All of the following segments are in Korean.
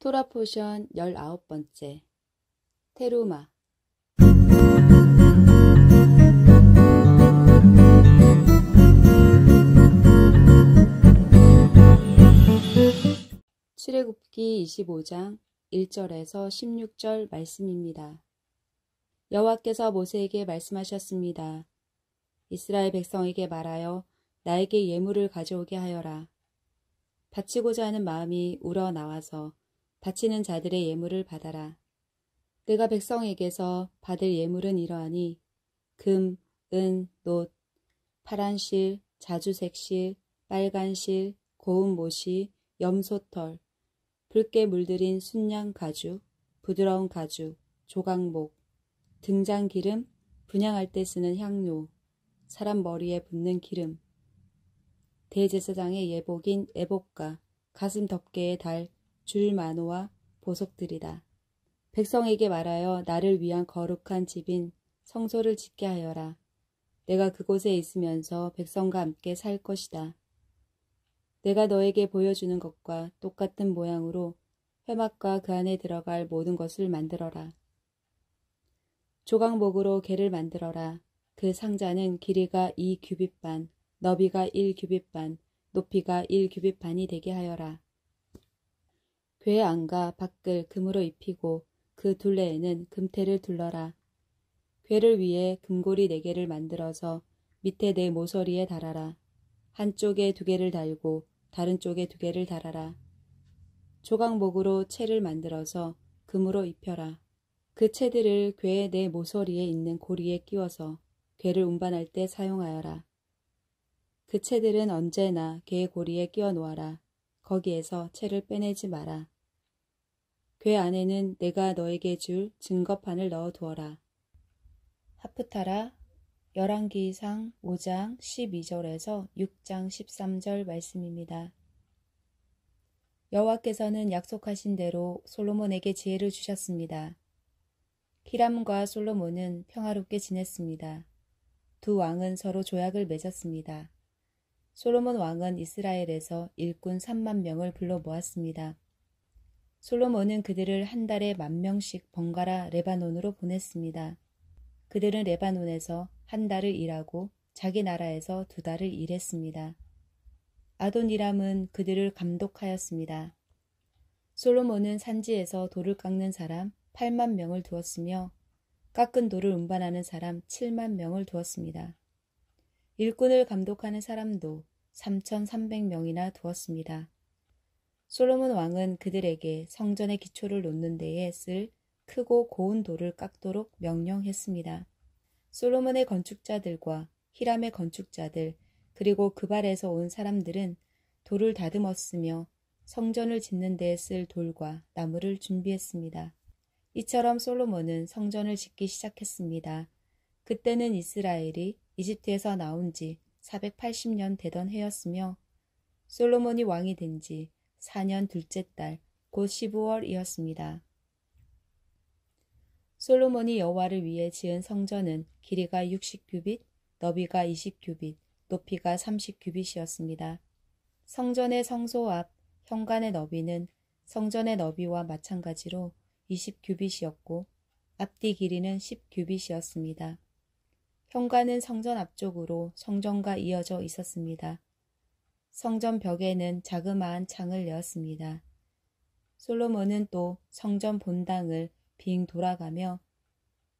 토라 포션 19번째 테루마. 출애굽기 25장 1절에서 16절 말씀입니다. 여호와께서 모세에게 말씀하셨습니다. 이스라엘 백성에게 말하여 나에게 예물을 가져오게 하여라. 바치고자 하는 마음이 우러나와서 바치는 자들의 예물을 받아라. 내가 백성에게서 받을 예물은 이러하니 금, 은, 놋, 파란 실, 자주색 실, 빨간 실, 고운 못이, 염소털, 붉게 물들인 순양 가죽, 부드러운 가죽, 조각목, 등장 기름, 분향할 때 쓰는 향료, 사람 머리에 붓는 기름, 대제사장의 예복인 에봇과 가슴 덮개에 달 줄마노와 보석들이다. 백성에게 말하여 나를 위한 거룩한 집인 성소를 짓게 하여라. 내가 그곳에 있으면서 백성과 함께 살 것이다. 내가 너에게 보여주는 것과 똑같은 모양으로 회막과 그 안에 들어갈 모든 것을 만들어라. 조각목으로 궤를 만들어라. 그 상자는 길이가 2규빗 반, 너비가 1규빗 반, 높이가 1규빗 반이 되게 하여라. 궤 안과 밖을 금으로 입히고 그 둘레에는 금테를 둘러라. 궤를 위에 금고리 4개를 만들어서 밑에 내 모서리에 달아라. 한쪽에 2개를 달고 다른 쪽에 2개를 달아라. 조각목으로 채를 만들어서 금으로 입혀라. 그 채들을 궤의 내 모서리에 있는 고리에 끼워서 궤를 운반할 때 사용하여라. 그 채들은 언제나 궤의 고리에 끼워 놓아라. 거기에서 채를 빼내지 마라. 궤 안에는 내가 너에게 줄 증거판을 넣어 두어라. 하프타라 열왕기상 5장 12절에서 6장 13절 말씀입니다. 여호와께서는 약속하신 대로 솔로몬에게 지혜를 주셨습니다. 히람과 솔로몬은 평화롭게 지냈습니다. 두 왕은 서로 조약을 맺었습니다. 솔로몬 왕은 이스라엘에서 일꾼 3만 명을 불러 모았습니다. 솔로몬은 그들을 한 달에 10,000명씩 번갈아 레바논으로 보냈습니다. 그들은 레바논에서 한 달을 일하고 자기 나라에서 2달을 일했습니다. 아도니람은 그들을 감독하였습니다. 솔로몬은 산지에서 돌을 깎는 사람 8만 명을 두었으며 깎은 돌을 운반하는 사람 7만 명을 두었습니다. 일꾼을 감독하는 사람도 3,300명이나 두었습니다. 솔로몬 왕은 그들에게 성전의 기초를 놓는 데에 쓸 크고 고운 돌을 깎도록 명령했습니다. 솔로몬의 건축자들과 히람의 건축자들 그리고 그발에서 온 사람들은 돌을 다듬었으며 성전을 짓는 데에 쓸 돌과 나무를 준비했습니다. 이처럼 솔로몬은 성전을 짓기 시작했습니다. 그때는 이스라엘이 이집트에서 나온 지 480년 되던 해였으며 솔로몬이 왕이 된 지 4년 둘째 달 곧 15월이었습니다. 솔로몬이 여호와를 위해 지은 성전은 길이가 60규빗, 너비가 20규빗, 높이가 30규빗이었습니다. 성전의 성소 앞 현관의 너비는 성전의 너비와 마찬가지로 20규빗이었고 앞뒤 길이는 10규빗이었습니다. 현관은 성전 앞쪽으로 성전과 이어져 있었습니다. 성전 벽에는 자그마한 창을 내었습니다. 솔로몬은 또 성전 본당을 빙 돌아가며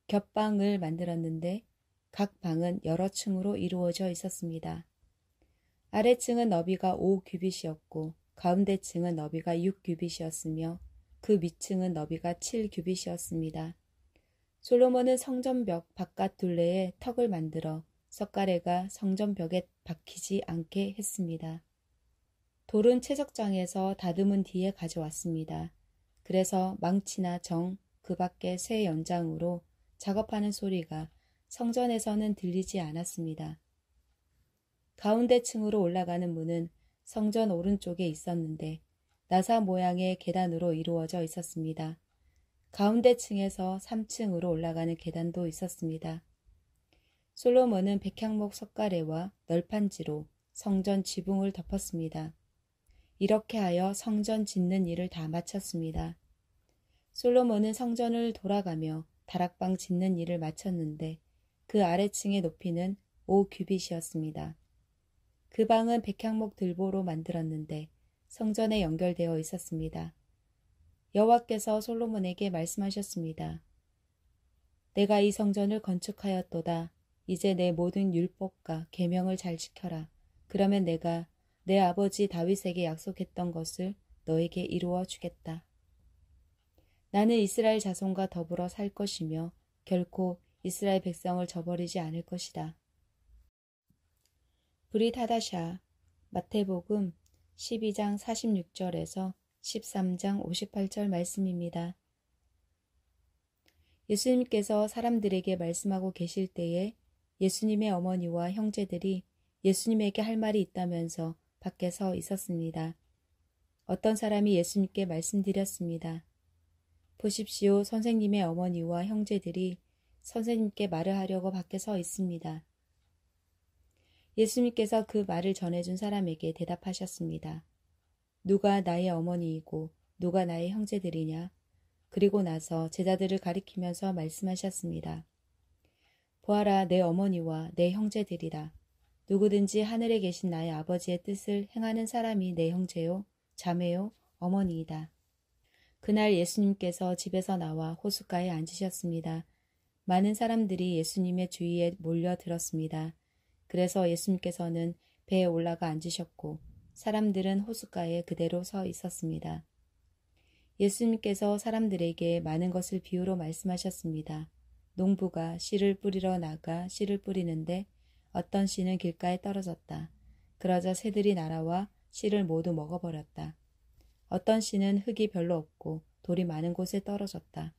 겹방을 만들었는데 각 방은 여러 층으로 이루어져 있었습니다. 아래층은 너비가 5규빗이었고 가운데 층은 너비가 6규빗이었으며 그 밑층은 너비가 7규빗이었습니다. 솔로몬은 성전벽 바깥 둘레에 턱을 만들어 석가래가 성전벽에 박히지 않게 했습니다. 돌은 채석장에서 다듬은 뒤에 가져왔습니다. 그래서 망치나 정, 그 밖에 쇠 연장으로 작업하는 소리가 성전에서는 들리지 않았습니다. 가운데 층으로 올라가는 문은 성전 오른쪽에 있었는데 나사 모양의 계단으로 이루어져 있었습니다. 가운데 층에서 3층으로 올라가는 계단도 있었습니다. 솔로몬은 백향목 석가래와 널판지로 성전 지붕을 덮었습니다. 이렇게 하여 성전 짓는 일을 다 마쳤습니다. 솔로몬은 성전을 돌아가며 다락방 짓는 일을 마쳤는데 그 아래층의 높이는 5규빗이었습니다. 그 방은 백향목 들보로 만들었는데 성전에 연결되어 있었습니다. 여호와께서 솔로몬에게 말씀하셨습니다. 내가 이 성전을 건축하였도다. 이제 내 모든 율법과 계명을 잘 지켜라. 그러면 내가 내 아버지 다윗에게 약속했던 것을 너에게 이루어 주겠다. 나는 이스라엘 자손과 더불어 살 것이며 결코 이스라엘 백성을 저버리지 않을 것이다. 브릿 하다샤 마태복음 12장 46절에서 13장 58절 말씀입니다. 예수님께서 사람들에게 말씀하고 계실 때에 예수님의 어머니와 형제들이 예수님에게 할 말이 있다면서 밖에 서 있었습니다. 어떤 사람이 예수님께 말씀드렸습니다. 보십시오. 선생님의 어머니와 형제들이 선생님께 말을 하려고 밖에 서 있습니다. 예수님께서 그 말을 전해준 사람에게 대답하셨습니다. 누가 나의 어머니이고 누가 나의 형제들이냐? 그리고 나서 제자들을 가리키면서 말씀하셨습니다. 보아라, 내 어머니와 내 형제들이라. 누구든지 하늘에 계신 나의 아버지의 뜻을 행하는 사람이 내 형제요, 자매요, 어머니이다. 그날 예수님께서 집에서 나와 호숫가에 앉으셨습니다. 많은 사람들이 예수님의 주위에 몰려들었습니다. 그래서 예수님께서는 배에 올라가 앉으셨고 사람들은 호숫가에 그대로 서 있었습니다. 예수님께서 사람들에게 많은 것을 비유로 말씀하셨습니다. 농부가 씨를 뿌리러 나가 씨를 뿌리는데 어떤 씨는 길가에 떨어졌다. 그러자 새들이 날아와 씨를 모두 먹어버렸다. 어떤 씨는 흙이 별로 없고 돌이 많은 곳에 떨어졌다.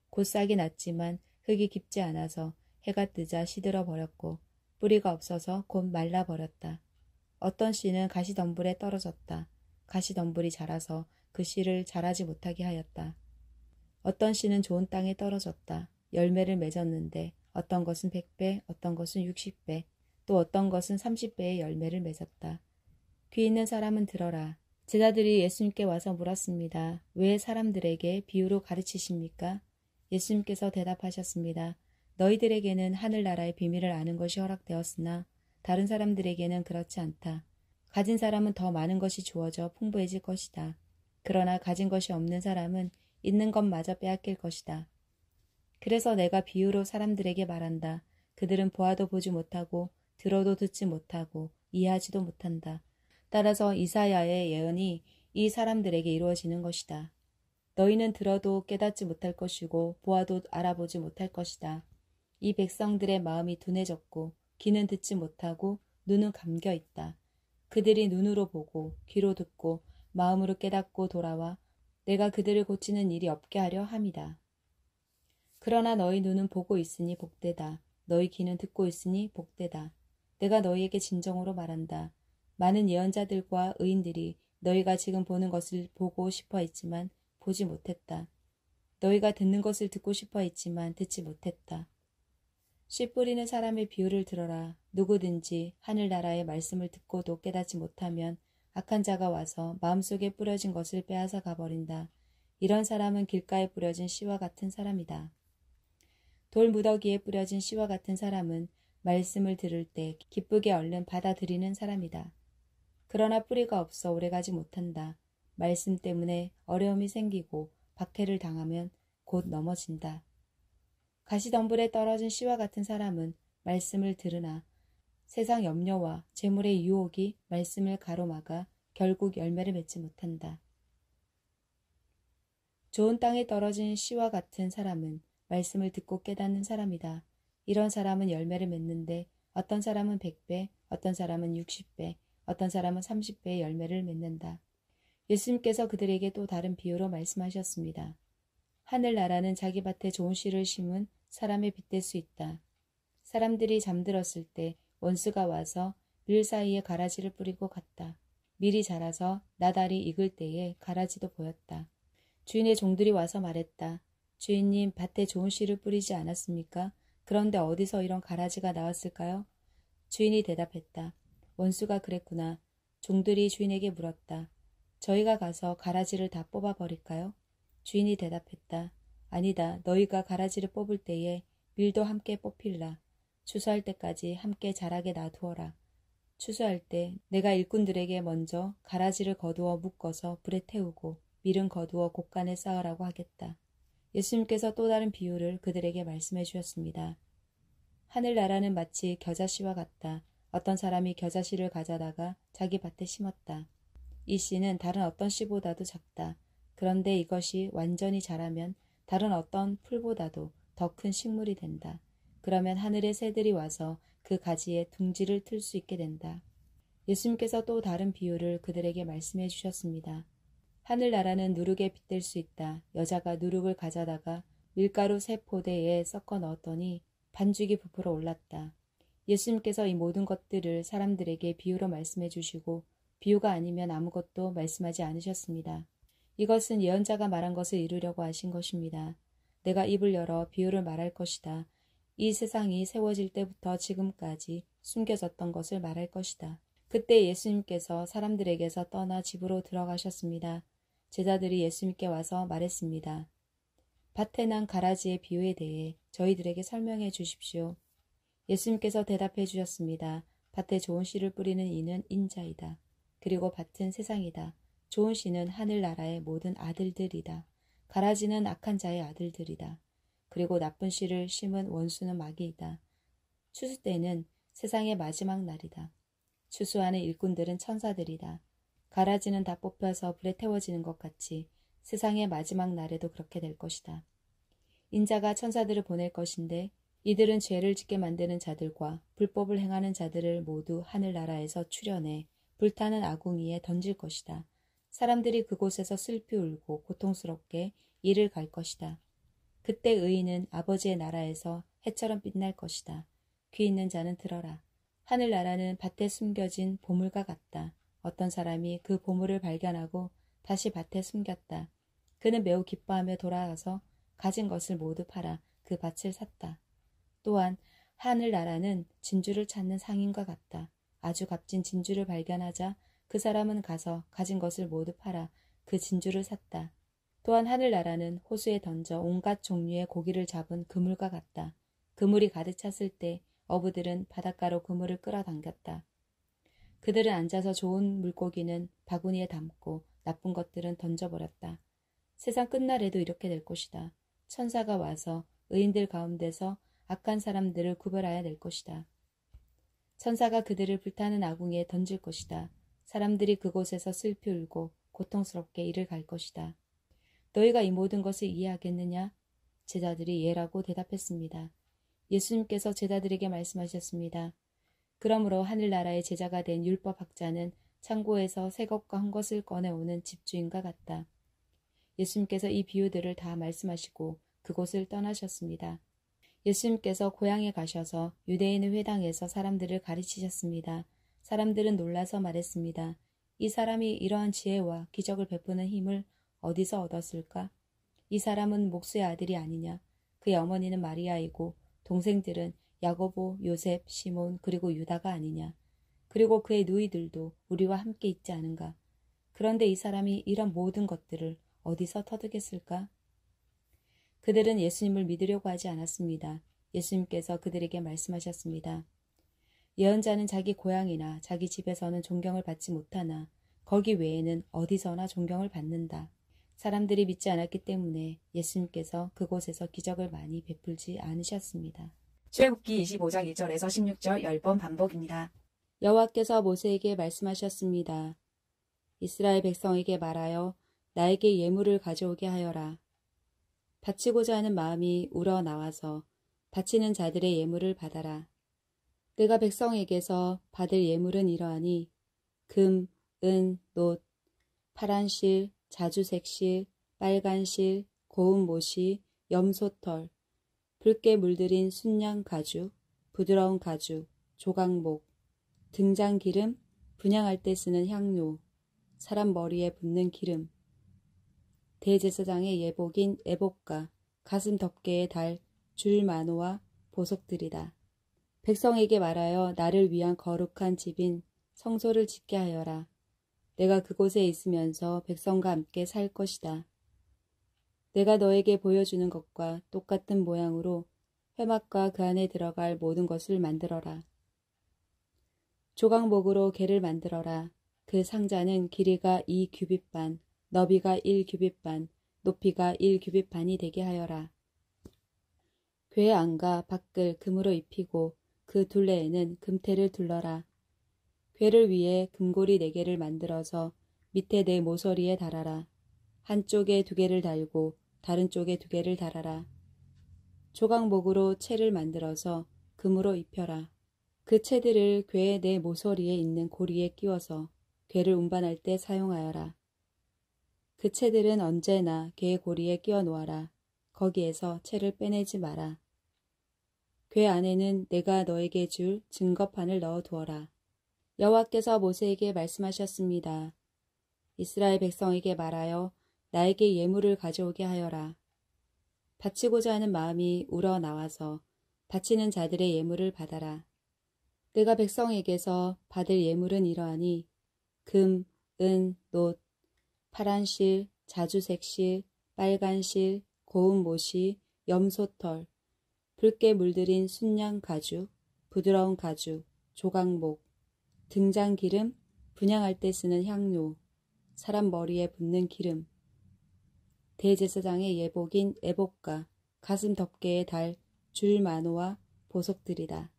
곧 싹이 났지만 흙이 깊지 않아서 해가 뜨자 시들어 버렸고 뿌리가 없어서 곧 말라버렸다. 어떤 씨는 가시덤불에 떨어졌다. 가시덤불이 자라서 그 씨를 자라지 못하게 하였다. 어떤 씨는 좋은 땅에 떨어졌다. 열매를 맺었는데 어떤 것은 100배, 어떤 것은 60배, 또 어떤 것은 30배의 열매를 맺었다. 귀 있는 사람은 들어라. 제자들이 예수님께 와서 물었습니다. 왜 사람들에게 비유로 가르치십니까? 예수님께서 대답하셨습니다. 너희들에게는 하늘나라의 비밀을 아는 것이 허락되었으나 다른 사람들에게는 그렇지 않다. 가진 사람은 더 많은 것이 주어져 풍부해질 것이다. 그러나 가진 것이 없는 사람은 있는 것마저 빼앗길 것이다. 그래서 내가 비유로 사람들에게 말한다. 그들은 보아도 보지 못하고 들어도 듣지 못하고 이해하지도 못한다. 따라서 이사야의 예언이 이 사람들에게 이루어지는 것이다. 너희는 들어도 깨닫지 못할 것이고 보아도 알아보지 못할 것이다. 이 백성들의 마음이 둔해졌고 귀는 듣지 못하고 눈은 감겨 있다. 그들이 눈으로 보고 귀로 듣고 마음으로 깨닫고 돌아와 내가 그들을 고치는 일이 없게 하려 함이다. 그러나 너희 눈은 보고 있으니 복되다. 너희 귀는 듣고 있으니 복되다. 내가 너희에게 진정으로 말한다. 많은 예언자들과 의인들이 너희가 지금 보는 것을 보고 싶어 했지만 보지 못했다. 너희가 듣는 것을 듣고 싶어 했지만 듣지 못했다. 씨 뿌리는 사람의 비유를 들어라. 누구든지 하늘나라의 말씀을 듣고도 깨닫지 못하면 악한 자가 와서 마음속에 뿌려진 것을 빼앗아 가버린다. 이런 사람은 길가에 뿌려진 씨와 같은 사람이다. 돌무더기에 뿌려진 씨와 같은 사람은 말씀을 들을 때 기쁘게 얼른 받아들이는 사람이다. 그러나 뿌리가 없어 오래가지 못한다. 말씀 때문에 어려움이 생기고 박해를 당하면 곧 넘어진다. 가시덤불에 떨어진 씨와 같은 사람은 말씀을 들으나 세상 염려와 재물의 유혹이 말씀을 가로막아 결국 열매를 맺지 못한다. 좋은 땅에 떨어진 씨와 같은 사람은 말씀을 듣고 깨닫는 사람이다. 이런 사람은 열매를 맺는데 어떤 사람은 100배, 어떤 사람은 60배, 어떤 사람은 30배의 열매를 맺는다. 예수님께서 그들에게 또 다른 비유로 말씀하셨습니다. 하늘나라는 자기 밭에 좋은 씨를 심은 사람의 빗될 수 있다. 사람들이 잠들었을 때 원수가 와서 밀 사이에 가라지를 뿌리고 갔다. 밀이 자라서 나달이 익을 때에 가라지도 보였다. 주인의 종들이 와서 말했다. 주인님, 밭에 좋은 씨를 뿌리지 않았습니까? 그런데 어디서 이런 가라지가 나왔을까요? 주인이 대답했다. 원수가 그랬구나. 종들이 주인에게 물었다. 저희가 가서 가라지를 다 뽑아버릴까요? 주인이 대답했다. 아니다. 너희가 가라지를 뽑을 때에 밀도 함께 뽑힐라. 추수할 때까지 함께 자라게 놔두어라. 추수할 때 내가 일꾼들에게 먼저 가라지를 거두어 묶어서 불에 태우고 밀은 거두어 곡간에 쌓으라고 하겠다. 예수님께서 또 다른 비유를 그들에게 말씀해 주셨습니다. 하늘나라는 마치 겨자씨와 같다. 어떤 사람이 겨자씨를 가져다가 자기 밭에 심었다. 이 씨는 다른 어떤 씨보다도 작다. 그런데 이것이 완전히 자라면 다른 어떤 풀보다도 더 큰 식물이 된다. 그러면 하늘의 새들이 와서 그 가지에 둥지를 틀 수 있게 된다. 예수님께서 또 다른 비유를 그들에게 말씀해 주셨습니다. 하늘나라는 누룩에 빗댈 수 있다. 여자가 누룩을 가져다가 밀가루 3포대에 섞어 넣었더니 반죽이 부풀어 올랐다. 예수님께서 이 모든 것들을 사람들에게 비유로 말씀해 주시고 비유가 아니면 아무것도 말씀하지 않으셨습니다. 이것은 예언자가 말한 것을 이루려고 하신 것입니다. 내가 입을 열어 비유를 말할 것이다. 이 세상이 세워질 때부터 지금까지 숨겨졌던 것을 말할 것이다. 그때 예수님께서 사람들에게서 떠나 집으로 들어가셨습니다. 제자들이 예수님께 와서 말했습니다. 밭에 난 가라지의 비유에 대해 저희들에게 설명해 주십시오. 예수님께서 대답해 주셨습니다. 밭에 좋은 씨를 뿌리는 이는 인자이다. 그리고 밭은 세상이다. 좋은 씨는 하늘나라의 모든 아들들이다. 가라지는 악한 자의 아들들이다. 그리고 나쁜 씨를 심은 원수는 마귀이다. 추수 때는 세상의 마지막 날이다. 추수하는 일꾼들은 천사들이다. 가라지는 다 뽑혀서 불에 태워지는 것 같이 세상의 마지막 날에도 그렇게 될 것이다. 인자가 천사들을 보낼 것인데 이들은 죄를 짓게 만드는 자들과 불법을 행하는 자들을 모두 하늘나라에서 추려내 불타는 아궁이에 던질 것이다. 사람들이 그곳에서 슬피 울고 고통스럽게 이를 갈 것이다. 그때 의인은 아버지의 나라에서 해처럼 빛날 것이다. 귀 있는 자는 들어라. 하늘나라는 밭에 숨겨진 보물과 같다. 어떤 사람이 그 보물을 발견하고 다시 밭에 숨겼다. 그는 매우 기뻐하며 돌아가서 가진 것을 모두 팔아 그 밭을 샀다. 또한 하늘나라는 진주를 찾는 상인과 같다. 아주 값진 진주를 발견하자 그 사람은 가서 가진 것을 모두 팔아 그 진주를 샀다. 또한 하늘나라는 호수에 던져 온갖 종류의 고기를 잡은 그물과 같다. 그물이 가득 찼을 때 어부들은 바닷가로 그물을 끌어당겼다. 그들은 앉아서 좋은 물고기는 바구니에 담고 나쁜 것들은 던져버렸다. 세상 끝날에도 이렇게 될 것이다. 천사가 와서 의인들 가운데서 악한 사람들을 구별하여 낼 것이다. 천사가 그들을 불타는 아궁이에 던질 것이다. 사람들이 그곳에서 슬피 울고 고통스럽게 이를 갈 것이다. 너희가 이 모든 것을 이해하겠느냐? 제자들이 예라고 대답했습니다. 예수님께서 제자들에게 말씀하셨습니다. 그러므로 하늘나라의 제자가 된 율법학자는 창고에서 새 것과 한 것을 꺼내오는 집주인과 같다. 예수님께서 이 비유들을 다 말씀하시고 그곳을 떠나셨습니다. 예수님께서 고향에 가셔서 유대인의 회당에서 사람들을 가르치셨습니다. 사람들은 놀라서 말했습니다. 이 사람이 이러한 지혜와 기적을 베푸는 힘을 어디서 얻었을까? 이 사람은 목수의 아들이 아니냐? 그의 어머니는 마리아이고 동생들은 야고보, 요셉, 시몬 그리고 유다가 아니냐? 그리고 그의 누이들도 우리와 함께 있지 않은가? 그런데 이 사람이 이런 모든 것들을 어디서 터득했을까? 그들은 예수님을 믿으려고 하지 않았습니다. 예수님께서 그들에게 말씀하셨습니다. 예언자는 자기 고향이나 자기 집에서는 존경을 받지 못하나 거기 외에는 어디서나 존경을 받는다. 사람들이 믿지 않았기 때문에 예수님께서 그곳에서 기적을 많이 베풀지 않으셨습니다. 출애굽기 25장 1절에서 16절 10번 반복입니다. 여호와께서 모세에게 말씀하셨습니다. 이스라엘 백성에게 말하여 나에게 예물을 가져오게 하여라. 바치고자 하는 마음이 우러나와서 바치는 자들의 예물을 받아라. 내가 백성에게서 받을 예물은 이러하니 금, 은, 놋, 파란 실, 자주색 실, 빨간 실, 고운 못이, 염소털, 붉게 물들인 순양 가죽, 부드러운 가죽, 조각목, 등장 기름, 분향할 때 쓰는 향료, 사람 머리에 붓는 기름, 대제사장의 예복인 애복과 가슴 덮개에 달 줄마노와 보석들이다. 백성에게 말하여 나를 위한 거룩한 집인 성소를 짓게 하여라. 내가 그곳에 있으면서 백성과 함께 살 것이다. 내가 너에게 보여주는 것과 똑같은 모양으로 회막과 그 안에 들어갈 모든 것을 만들어라. 조각목으로 개를 만들어라. 그 상자는 길이가 2규빗반, 너비가 1규빗반, 높이가 1규빗반이 되게 하여라. 궤 안과 밖을 금으로 입히고 그 둘레에는 금테를 둘러라. 궤를 위에 금고리 4개를 만들어서 밑에 내 모서리에 달아라. 한쪽에 2개를 달고 다른 쪽에 2개를 달아라. 조각목으로 채를 만들어서 금으로 입혀라. 그 채들을 궤의 내 모서리에 있는 고리에 끼워서 궤를 운반할 때 사용하여라. 그 채들은 언제나 궤의 고리에 끼워 놓아라. 거기에서 채를 빼내지 마라. 궤 안에는 내가 너에게 줄 증거판을 넣어 두어라. 여호와께서 모세에게 말씀하셨습니다. 이스라엘 백성에게 말하여 나에게 예물을 가져오게 하여라. 바치고자 하는 마음이 우러나와서 바치는 자들의 예물을 받아라. 내가 백성에게서 받을 예물은 이러하니 금, 은, 놋, 파란 실, 자주색 실, 빨간 실, 고운 못이, 염소털, 붉게 물들인 순양 가죽, 부드러운 가죽, 조각목, 등장 기름, 분향할 때 쓰는 향료, 사람 머리에 붓는 기름, 대제사장의 예복인 에복과 가슴 덮개에 달 줄 마노와 보석들이다.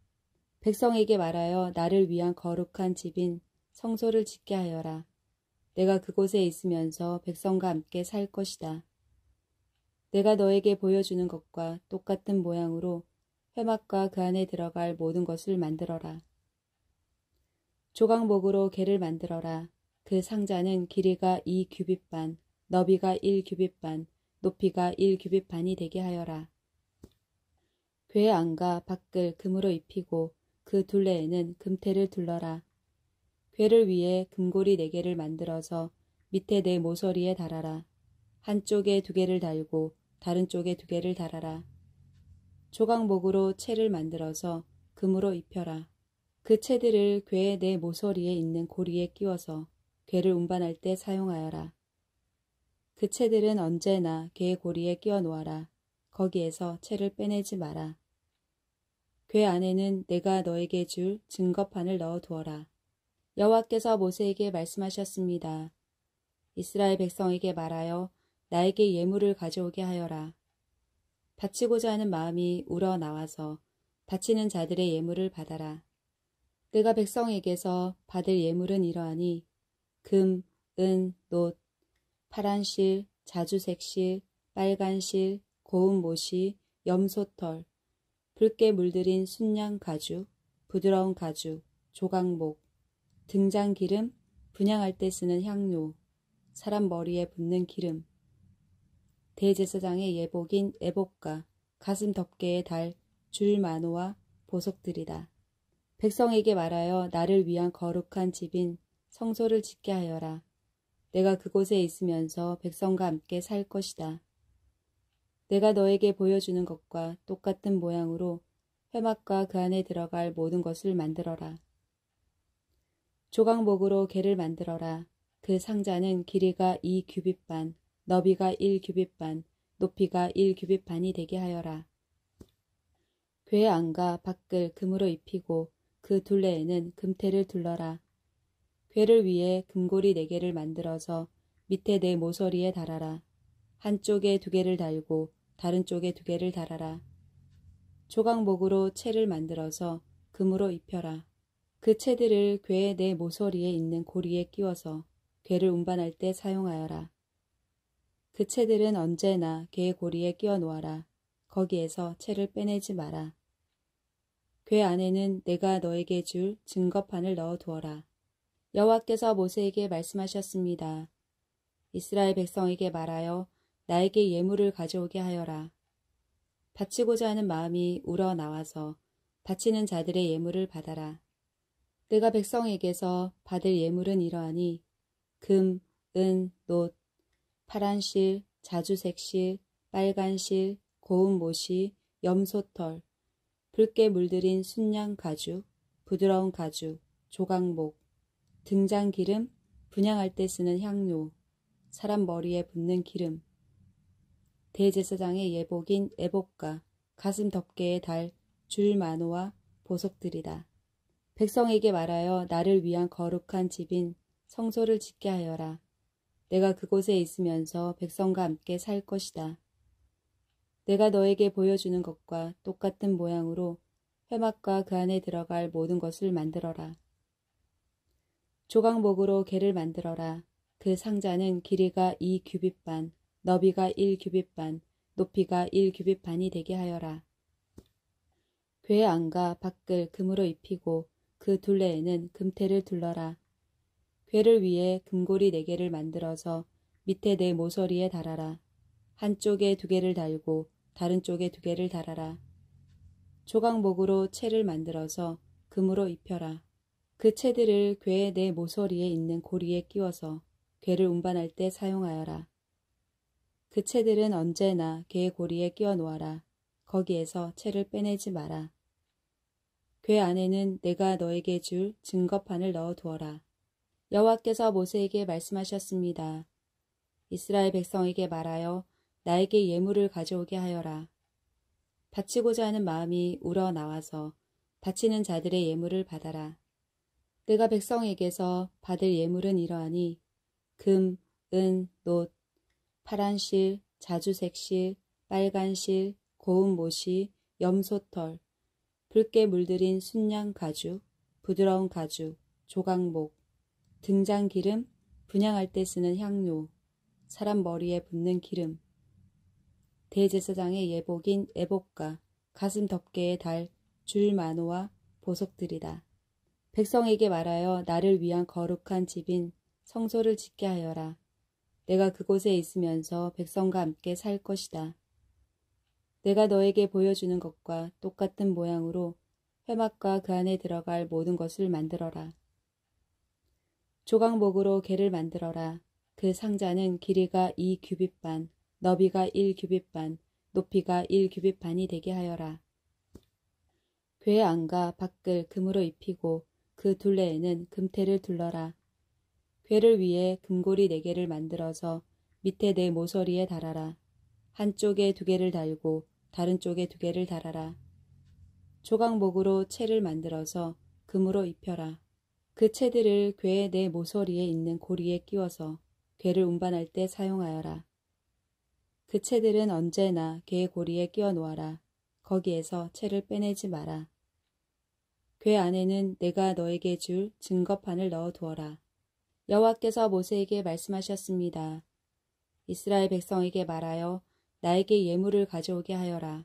백성에게 말하여 나를 위한 거룩한 집인 성소를 짓게 하여라. 내가 그곳에 있으면서 백성과 함께 살 것이다. 내가 너에게 보여주는 것과 똑같은 모양으로 회막과 그 안에 들어갈 모든 것을 만들어라. 조각목으로 개를 만들어라. 그 상자는 길이가 2규빗반, 너비가 1규빗반, 높이가 1규빗반이 되게 하여라. 궤 안과 밖을 금으로 입히고 그 둘레에는 금테를 둘러라. 궤를 위에 금고리 4개를 만들어서 밑에 내 모서리에 달아라. 한쪽에 2개를 달고 다른 쪽에 2개를 달아라. 조각목으로 채를 만들어서 금으로 입혀라. 그 채들을 궤의 내 모서리에 있는 고리에 끼워서 궤를 운반할 때 사용하여라. 그 채들은 언제나 궤의 고리에 끼워 놓아라. 거기에서 채를 빼내지 마라. 궤 안에는 내가 너에게 줄 증거판을 넣어 두어라. 여호와께서 모세에게 말씀하셨습니다. 이스라엘 백성에게 말하여 나에게 예물을 가져오게 하여라. 바치고자 하는 마음이 우러나와서 바치는 자들의 예물을 받아라. 내가 백성에게서 받을 예물은 이러하니 금, 은, 놋, 파란 실, 자주색 실, 빨간 실, 고운 못이, 염소털, 붉게 물들인 순양 가죽, 부드러운 가죽, 조각목, 등장 기름, 분향할 때 쓰는 향료, 사람 머리에 붓는 기름, 대제사장의 예복인 에복과 가슴 덮개에 달 줄 마노와 보석들이다. 백성에게 말하여 나를 위한 거룩한 집인 성소를 짓게 하여라. 내가 그곳에 있으면서 백성과 함께 살 것이다. 내가 너에게 보여주는 것과 똑같은 모양으로 회막과 그 안에 들어갈 모든 것을 만들어라. 조각목으로 개를 만들어라. 그 상자는 길이가 2규빗반, 너비가 1규빗반, 높이가 1규빗반이 되게 하여라. 궤 안과 밖을 금으로 입히고 그 둘레에는 금테를 둘러라. 궤를 위에 금고리 4개를 만들어서 밑에 내 모서리에 달아라. 한쪽에 2개를 달고 다른 쪽에 2개를 달아라. 조각목으로 채를 만들어서 금으로 입혀라. 그 채들을 궤의 내 모서리에 있는 고리에 끼워서 궤를 운반할 때 사용하여라. 그 채들은 언제나 궤의 고리에 끼워 놓아라. 거기에서 채를 빼내지 마라. 궤 안에는 내가 너에게 줄 증거판을 넣어 두어라. 여호와께서 모세에게 말씀하셨습니다. 이스라엘 백성에게 말하여 나에게 예물을 가져오게 하여라. 바치고자 하는 마음이 우러나와서 바치는 자들의 예물을 받아라. 내가 백성에게서 받을 예물은 이러하니 금, 은, 놋, 파란 실, 자주색 실, 빨간 실, 고운 못이, 염소털, 붉게 물들인 순양 가죽, 부드러운 가죽, 조각목, 등장 기름, 분향할 때 쓰는 향료, 사람 머리에 붓는 기름, 대제사장의 예복인 애복과 가슴 덮개에 달 줄 만호와 보석들이다. 백성에게 말하여 나를 위한 거룩한 집인 성소를 짓게 하여라. 내가 그곳에 있으면서 백성과 함께 살 것이다. 내가 너에게 보여주는 것과 똑같은 모양으로 회막과 그 안에 들어갈 모든 것을 만들어라. 조각목으로 개를 만들어라. 그 상자는 길이가 2규빗반, 너비가 1규빗반, 높이가 1규빗반이 되게 하여라. 궤 안과 밖을 금으로 입히고 그 둘레에는 금테를 둘러라. 궤를 위해 금고리 4개를 만들어서 밑에 네 모서리에 달아라. 한쪽에 2개를 달고 다른 쪽에 2개를 달아라. 조각목으로 채를 만들어서 금으로 입혀라. 그 채들을 궤의 네 모서리에 있는 고리에 끼워서 궤를 운반할 때 사용하여라. 그 채들은 언제나 궤의 고리에 끼워 놓아라. 거기에서 채를 빼내지 마라. 궤 안에는 내가 너에게 줄 증거판을 넣어 두어라. 여호와께서 모세에게 말씀하셨습니다. 이스라엘 백성에게 말하여 나에게 예물을 가져오게 하여라. 바치고자 하는 마음이 우러나와서 바치는 자들의 예물을 받아라. 내가 백성에게서 받을 예물은 이러하니 금, 은, 놋, 파란 실, 자주색 실, 빨간 실, 고운 못이, 염소털, 붉게 물들인 순양 가죽, 부드러운 가죽, 조각목, 등장 기름, 분향할 때 쓰는 향료, 사람 머리에 붓는 기름, 대제사장의 예복인 애복과 가슴 덮개에 달 줄 만호와 보석들이다. 백성에게 말하여 나를 위한 거룩한 집인 성소를 짓게 하여라. 내가 그곳에 있으면서 백성과 함께 살 것이다. 내가 너에게 보여주는 것과 똑같은 모양으로 회막과 그 안에 들어갈 모든 것을 만들어라. 조각목으로 개를 만들어라. 그 상자는 길이가 2규빗반, 너비가 1규빗반, 높이가 1규빗반이 되게 하여라. 궤 안과 밖을 금으로 입히고 그 둘레에는 금테를 둘러라. 궤를 위해 금고리 4개를 만들어서 밑에 네 모서리에 달아라. 한쪽에 2개를 달고 다른 쪽에 2개를 달아라. 조각목으로 채를 만들어서 금으로 입혀라. 그 채들을 궤의 네 모서리에 있는 고리에 끼워서 궤를 운반할 때 사용하여라. 그 채들은 언제나 궤의 고리에 끼워 놓아라. 거기에서 채를 빼내지 마라. 궤 안에는 내가 너에게 줄 증거판을 넣어 두어라. 여호와께서 모세에게 말씀하셨습니다. 이스라엘 백성에게 말하여 나에게 예물을 가져오게 하여라.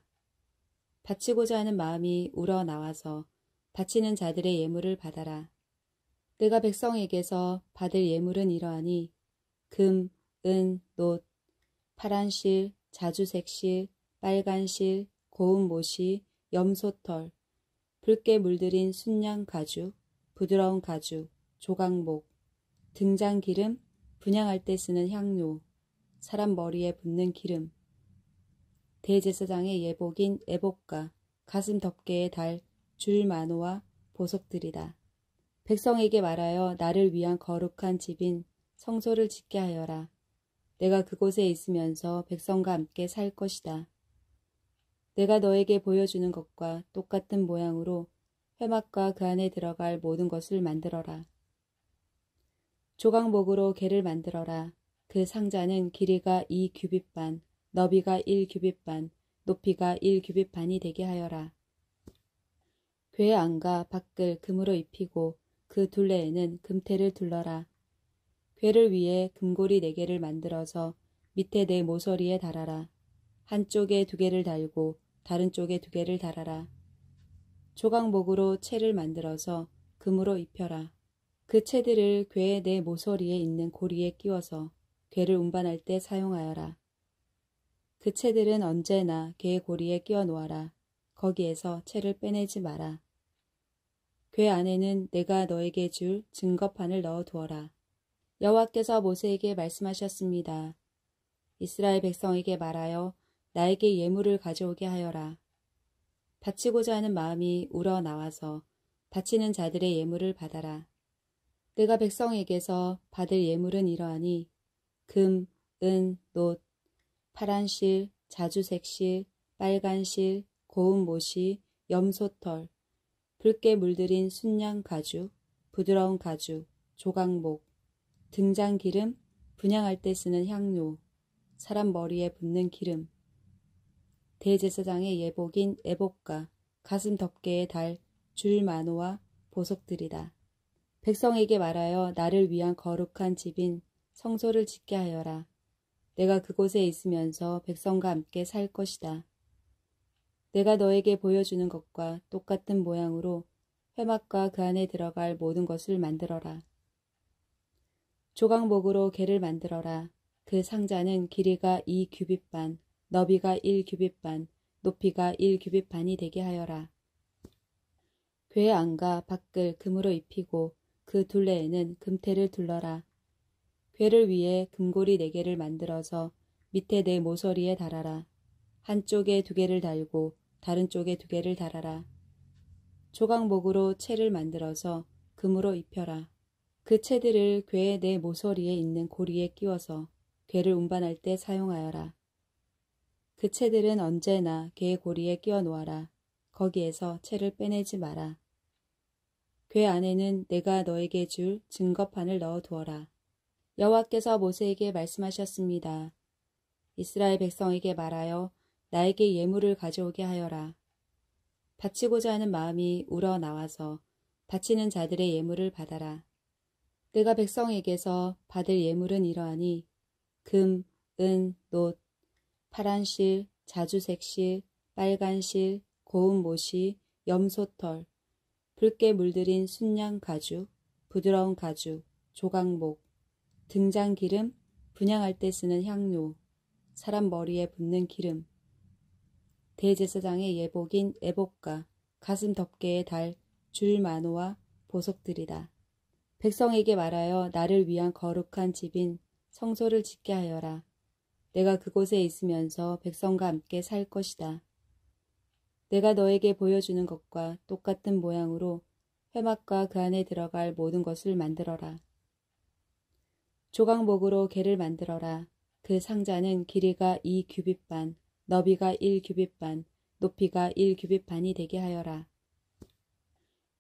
바치고자 하는 마음이 우러나와서 바치는 자들의 예물을 받아라. 내가 백성에게서 받을 예물은 이러하니 금, 은, 놋, 파란 실, 자주색 실, 빨간 실, 고운 못이, 염소털, 붉게 물들인 순양 가죽, 부드러운 가죽, 조각목, 등장 기름, 분향할 때 쓰는 향료, 사람 머리에 붓는 기름, 대제사장의 예복인 애복과 가슴 덮개에 달 줄 만호와 보석들이다. 백성에게 말하여 나를 위한 거룩한 집인 성소를 짓게 하여라. 내가 그곳에 있으면서 백성과 함께 살 것이다. 내가 너에게 보여주는 것과 똑같은 모양으로 회막과 그 안에 들어갈 모든 것을 만들어라. 조각목으로 개를 만들어라. 그 상자는 길이가 2규빗반, 너비가 1규빗반, 높이가 1규빗반이 되게 하여라. 궤 안과 밖을 금으로 입히고 그 둘레에는 금테를 둘러라. 궤를 위해 금고리 4개를 만들어서 밑에 네 모서리에 달아라. 한쪽에 2개를 달고 다른 쪽에 2개를 달아라. 조각목으로 채를 만들어서 금으로 입혀라. 그 채들을 궤의 네 모서리에 있는 고리에 끼워서 궤를 운반할 때 사용하여라. 그 채들은 언제나 궤의 고리에 끼워 놓아라. 거기에서 채를 빼내지 마라. 궤 안에는 내가 너에게 줄 증거판을 넣어 두어라. 여호와께서 모세에게 말씀하셨습니다. 이스라엘 백성에게 말하여 나에게 예물을 가져오게 하여라. 바치고자 하는 마음이 우러나와서 바치는 자들의 예물을 받아라. 내가 백성에게서 받을 예물은 이러하니 금, 은, 놋, 파란 실, 자주색 실, 빨간 실, 고운 못이, 염소털, 붉게 물들인 순양 가죽, 부드러운 가죽, 조각목, 등잔 기름, 분향할 때 쓰는 향료, 사람 머리에 붓는 기름, 대제사장의 예복인 애복과 가슴 덮개의 달, 줄 만호와 보석들이다. 백성에게 말하여 나를 위한 거룩한 집인 성소를 짓게 하여라. 내가 그곳에 있으면서 백성과 함께 살 것이다. 내가 너에게 보여주는 것과 똑같은 모양으로 회막과 그 안에 들어갈 모든 것을 만들어라. 조각목으로 개를 만들어라. 그 상자는 길이가 2규빗 반, 너비가 1규빗 반, 높이가 1규빗 반이 되게 하여라. 궤 안과 밖을 금으로 입히고 그 둘레에는 금테를 둘러라. 궤를 위해 금고리 4개를 만들어서 밑에 내 모서리에 달아라. 한쪽에 2개를 달고 다른 쪽에 2개를 달아라. 조각목으로 채를 만들어서 금으로 입혀라. 그 채들을 궤의 내 모서리에 있는 고리에 끼워서 궤를 운반할 때 사용하여라. 그 채들은 언제나 궤의 고리에 끼워 놓아라. 거기에서 채를 빼내지 마라. 궤 안에는 내가 너에게 줄 증거판을 넣어 두어라. 여호와께서 모세에게 말씀하셨습니다. 이스라엘 백성에게 말하여 나에게 예물을 가져오게 하여라. 바치고자 하는 마음이 우러나와서 바치는 자들의 예물을 받아라. 내가 백성에게서 받을 예물은 이러하니 금, 은, 놋, 파란 실, 자주색 실, 빨간 실, 고운 못이, 염소털, 붉게 물들인 순양 가죽, 부드러운 가죽, 조각목, 등잔 기름, 분향할 때 쓰는 향료, 사람 머리에 붓는 기름, 대제사장의 예복인 애복과 가슴 덮개의 달, 줄 만호와 보석들이다. 백성에게 말하여 나를 위한 거룩한 집인 성소를 짓게 하여라. 내가 그곳에 있으면서 백성과 함께 살 것이다. 내가 너에게 보여주는 것과 똑같은 모양으로 회막과 그 안에 들어갈 모든 것을 만들어라. 조각목으로 개를 만들어라. 그 상자는 길이가 2규빗 반, 너비가 1규빗 반, 높이가 1규빗 반이 되게 하여라.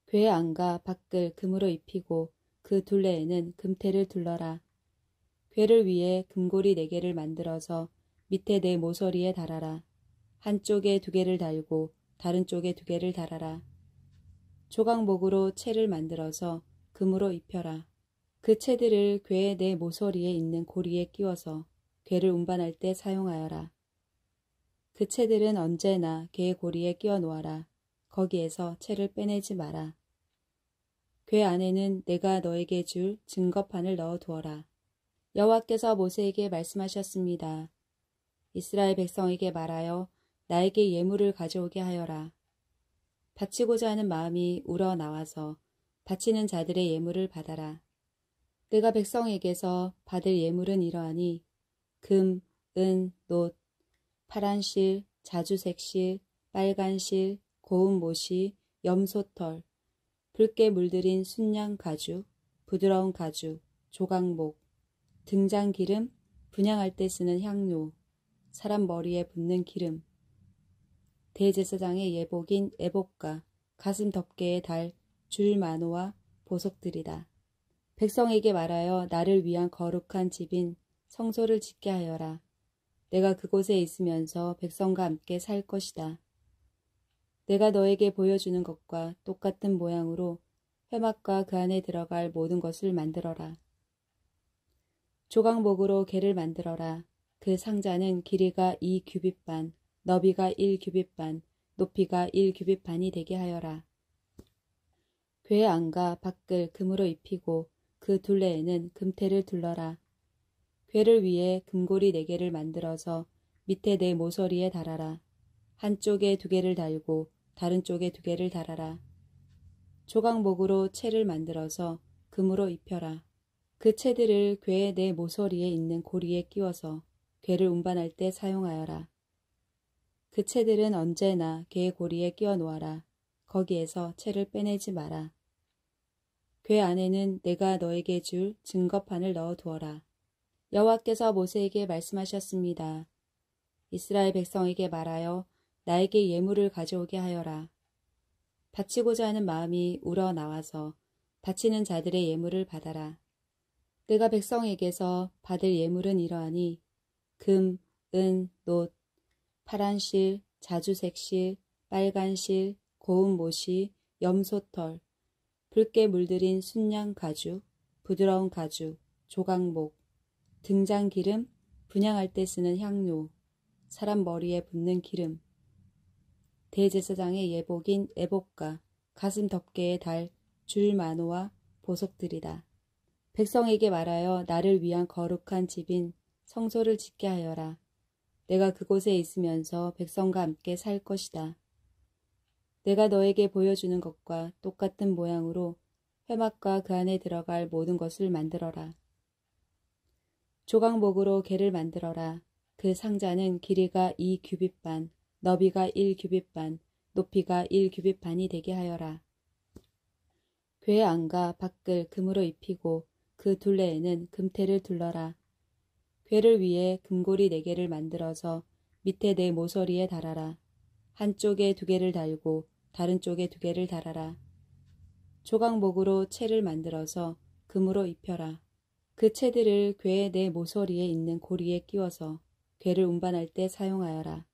궤 안과 밖을 금으로 입히고 그 둘레에는 금테를 둘러라. 궤를 위해 금고리 4개를 만들어서 밑에 내 모서리에 달아라. 한쪽에 2개를 달고 다른 쪽에 2개를 달아라. 조각목으로 채를 만들어서 금으로 입혀라. 그 채들을 궤의 내 모서리에 있는 고리에 끼워서 궤를 운반할 때 사용하여라. 그 채들은 언제나 궤의 고리에 끼워 놓아라. 거기에서 채를 빼내지 마라. 궤 안에는 내가 너에게 줄 증거판을 넣어 두어라. 여호와께서 모세에게 말씀하셨습니다. 이스라엘 백성에게 말하여 나에게 예물을 가져오게 하여라. 바치고자 하는 마음이 우러나와서 바치는 자들의 예물을 받아라. 내가 백성에게서 받을 예물은 이러하니 금, 은, 놋, 파란 실, 자주색 실, 빨간 실, 고운 못이, 염소털, 붉게 물들인 순양 가죽, 부드러운 가죽, 조각목, 등잔 기름, 분향할 때 쓰는 향료, 사람 머리에 붓는 기름, 대제사장의 예복인 애복과 가슴 덮개의 달, 줄 만호와 보석들이다. 백성에게 말하여 나를 위한 거룩한 집인 성소를 짓게 하여라. 내가 그곳에 있으면서 백성과 함께 살 것이다. 내가 너에게 보여주는 것과 똑같은 모양으로 회막과 그 안에 들어갈 모든 것을 만들어라. 조각목으로 개를 만들어라. 그 상자는 길이가 2규빗 반, 너비가 1규빗 반, 높이가 1규빗 반이 되게 하여라. 궤 안과 밖을 금으로 입히고 그 둘레에는 금테를 둘러라. 궤를 위해 금고리 4개를 만들어서 밑에 내 모서리에 달아라. 한쪽에 2개를 달고 다른 쪽에 2개를 달아라. 조각목으로 채를 만들어서 금으로 입혀라. 그 채들을 궤의 내 모서리에 있는 고리에 끼워서 궤를 운반할 때 사용하여라. 그 채들은 언제나 궤의 고리에 끼워 놓아라. 거기에서 채를 빼내지 마라. 궤 안에는 내가 너에게 줄 증거판을 넣어 두어라. 여호와께서 모세에게 말씀하셨습니다. 이스라엘 백성에게 말하여 나에게 예물을 가져오게 하여라. 바치고자 하는 마음이 우러나와서 바치는 자들의 예물을 받아라. 내가 백성에게서 받을 예물은 이러하니 금, 은, 놋, 파란 실, 자주색 실, 빨간 실, 고운 못이, 염소털, 붉게 물들인 순양 가죽, 부드러운 가죽, 조각목, 등장 기름, 분향할 때 쓰는 향료, 사람 머리에 붓는 기름, 대제사장의 예복인 에복과 가슴 덮개에 달 줄마노와 보석들이다. 백성에게 말하여 나를 위한 거룩한 집인 성소를 짓게 하여라. 내가 그곳에 있으면서 백성과 함께 살 것이다. 내가 너에게 보여주는 것과 똑같은 모양으로 회막과 그 안에 들어갈 모든 것을 만들어라. 조각목으로 개를 만들어라. 그 상자는 길이가 2규빗반, 너비가 1규빗반, 높이가 1규빗반이 되게 하여라. 궤 안과 밖을 금으로 입히고 그 둘레에는 금테를 둘러라. 궤를 위해 금고리 4개를 만들어서 밑에 내 모서리에 달아라. 한쪽에 2개를 달고 다른 쪽에 2개를 달아라. 조각목으로 채를 만들어서 금으로 입혀라. 그 채들을 궤의 내 모서리에 있는 고리에 끼워서 궤를 운반할 때 사용하여라.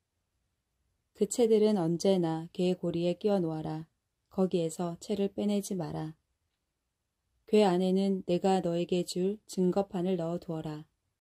그 채들은 언제나 궤의 고리에 끼워 놓아라. 거기에서 채를 빼내지 마라. 궤 안에는 내가 너에게 줄 증거판을 넣어 두어라.